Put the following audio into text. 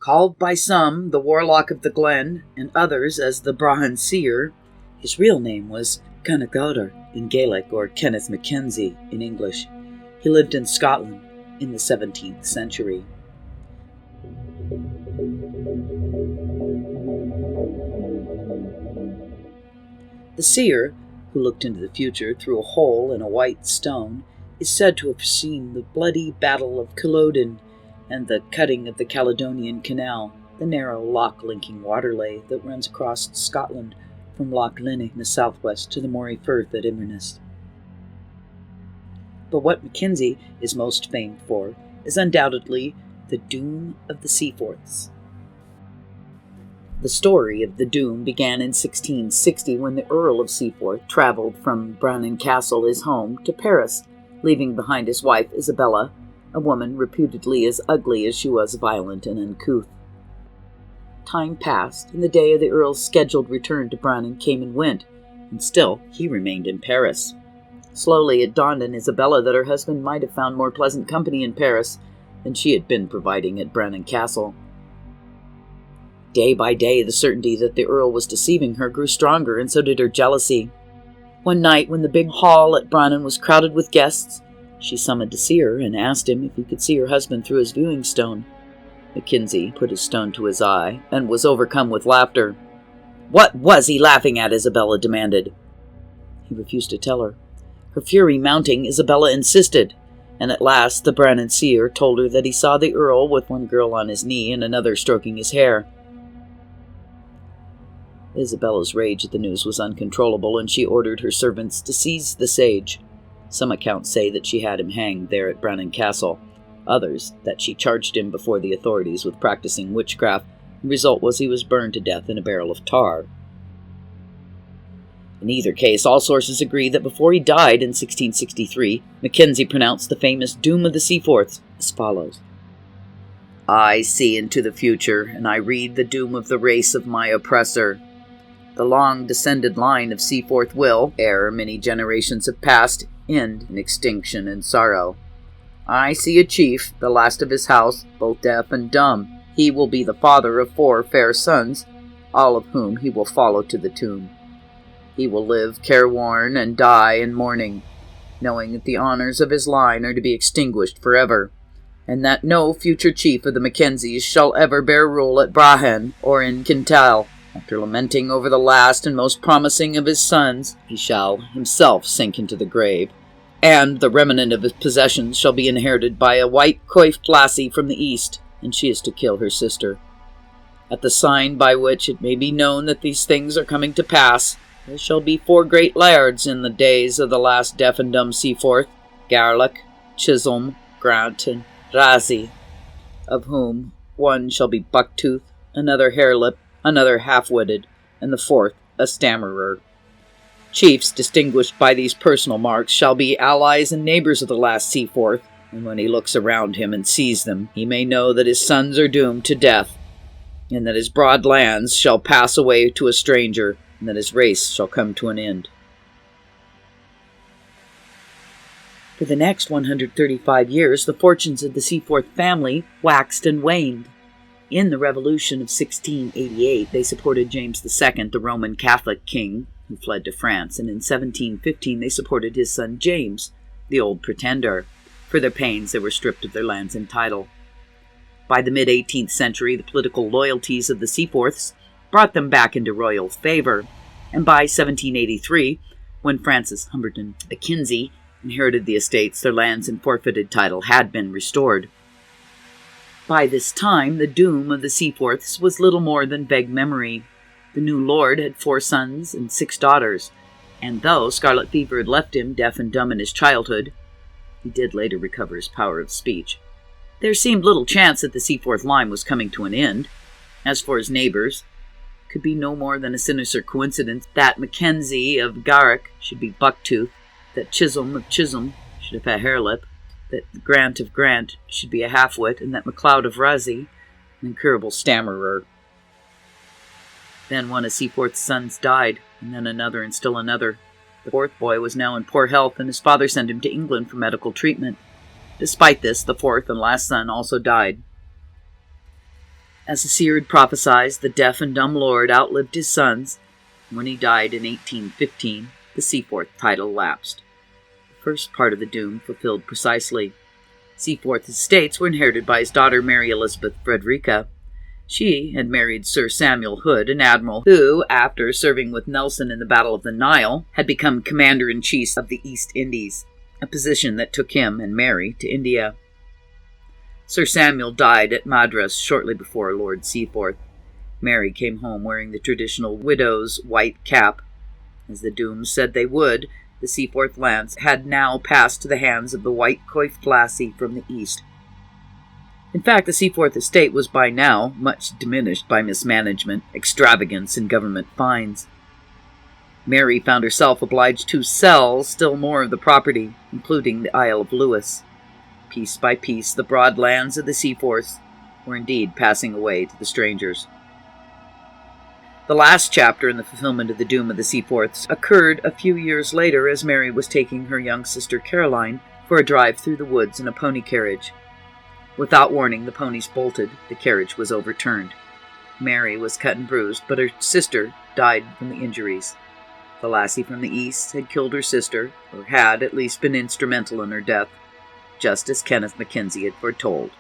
Called by some the warlock of the Glen and others as the Brahan seer, his real name was Canagadar in Gaelic or Kenneth Mackenzie in English. He lived in Scotland in the 17th century. The seer, who looked into the future through a hole in a white stone, is said to have seen the bloody Battle of Culloden and the cutting of the Caledonian Canal, the narrow loch-linking waterway that runs across Scotland from Loch Lin in the southwest to the Moray Firth at Inverness. But what Mackenzie is most famed for is undoubtedly the Doom of the Seaforths. The story of the Doom began in 1660 when the Earl of Seaforth travelled from Brahan Castle, his home, to Paris, leaving behind his wife Isabella, a woman reputedly as ugly as she was violent and uncouth. Time passed, and the day of the Earl's scheduled return to Brahan came and went, and still he remained in Paris. Slowly it dawned on Isabella that her husband might have found more pleasant company in Paris than she had been providing at Brahan Castle. Day by day, the certainty that the Earl was deceiving her grew stronger, and so did her jealousy. One night, when the big hall at Brahan was crowded with guests, she summoned a seer and asked him if he could see her husband through his viewing stone. Mackenzie put his stone to his eye and was overcome with laughter. "What was he laughing at?" Isabella demanded. He refused to tell her. Her fury mounting, Isabella insisted, and at last the Brahan seer told her that he saw the Earl with one girl on his knee and another stroking his hair. Isabella's rage at the news was uncontrollable, and she ordered her servants to seize the sage. Some accounts say that she had him hanged there at Brahan Castle, others that she charged him before the authorities with practicing witchcraft. The result was he was burned to death in a barrel of tar. In either case, all sources agree that before he died in 1663, Mackenzie pronounced the famous Doom of the Seaforths as follows: "I see into the future, and I read the doom of the race of my oppressor. The long-descended line of Seaforth will, ere many generations have passed, end in extinction and sorrow. I see a chief, the last of his house, both deaf and dumb. He will be the father of 4 fair sons, all of whom he will follow to the tomb. He will live careworn and die in mourning, knowing that the honors of his line are to be extinguished forever, and that no future chief of the Mackenzies shall ever bear rule at Brahan or in Kintal. After lamenting over the last and most promising of his sons, he shall himself sink into the grave, and the remnant of his possessions shall be inherited by a white-coiffed lassie from the east, and she is to kill her sister. At the sign by which it may be known that these things are coming to pass, there shall be 4 great lairds in the days of the last deaf and dumb Seaforth, Garlick, Chisholm, Grant, and Rasey, of whom one shall be Bucktooth, another Harelip, another half-witted, and the 4th a stammerer. Chiefs distinguished by these personal marks shall be allies and neighbors of the last Seaforth, and when he looks around him and sees them, he may know that his sons are doomed to death, and that his broad lands shall pass away to a stranger, and that his race shall come to an end." For the next 135 years, the fortunes of the Seaforth family waxed and waned. In the Revolution of 1688, they supported James II, the Roman Catholic king, who fled to France, and in 1715 they supported his son James, the Old Pretender. For their pains, they were stripped of their lands and title. By the mid-18th century, the political loyalties of the Seaforths brought them back into royal favor, and by 1783, when Francis Humberton Mackenzie inherited the estates, their lands and forfeited title had been restored. By this time, the doom of the Seaforths was little more than vague memory. The new lord had 4 sons and 6 daughters, and though scarlet fever had left him deaf and dumb in his childhood, he did later recover his power of speech. There seemed little chance that the Seaforth line was coming to an end. As for his neighbors, it could be no more than a sinister coincidence that Mackenzie of Garrick should be Bucktooth, that Chisholm of Chisholm should have a Harelip, that Grant of Grant should be a half-wit, and that MacLeod of Rasey an incurable stammerer. Then one of Seaforth's sons died, and then another, and still another. The 4th boy was now in poor health, and his father sent him to England for medical treatment. Despite this, the 4th and last son also died. As the seer had prophesied, the deaf and dumb lord outlived his sons. When he died in 1815, the Seaforth title lapsed. The first part of the doom fulfilled precisely. Seaforth's estates were inherited by his daughter Mary Elizabeth Frederica. She had married Sir Samuel Hood, an admiral who, after serving with Nelson in the Battle of the Nile, had become commander-in-chief of the East Indies, a position that took him and Mary to India. Sir Samuel died at Madras shortly before Lord Seaforth. Mary came home wearing the traditional widow's white cap. As the Dooms said they would, the Seaforth lands had now passed to the hands of the white-coiffed lassie from the east. In fact, the Seaforth estate was by now much diminished by mismanagement, extravagance, and government fines. Mary found herself obliged to sell still more of the property, including the Isle of Lewis. Piece by piece, the broad lands of the Seaforths were indeed passing away to the strangers. The last chapter in the fulfillment of the doom of the Seaforths occurred a few years later as Mary was taking her young sister Caroline for a drive through the woods in a pony carriage. Without warning, the ponies bolted. The carriage was overturned. Mary was cut and bruised, but her sister died from the injuries. The lassie from the east had killed her sister, or had at least been instrumental in her death, just as Kenneth Mackenzie had foretold.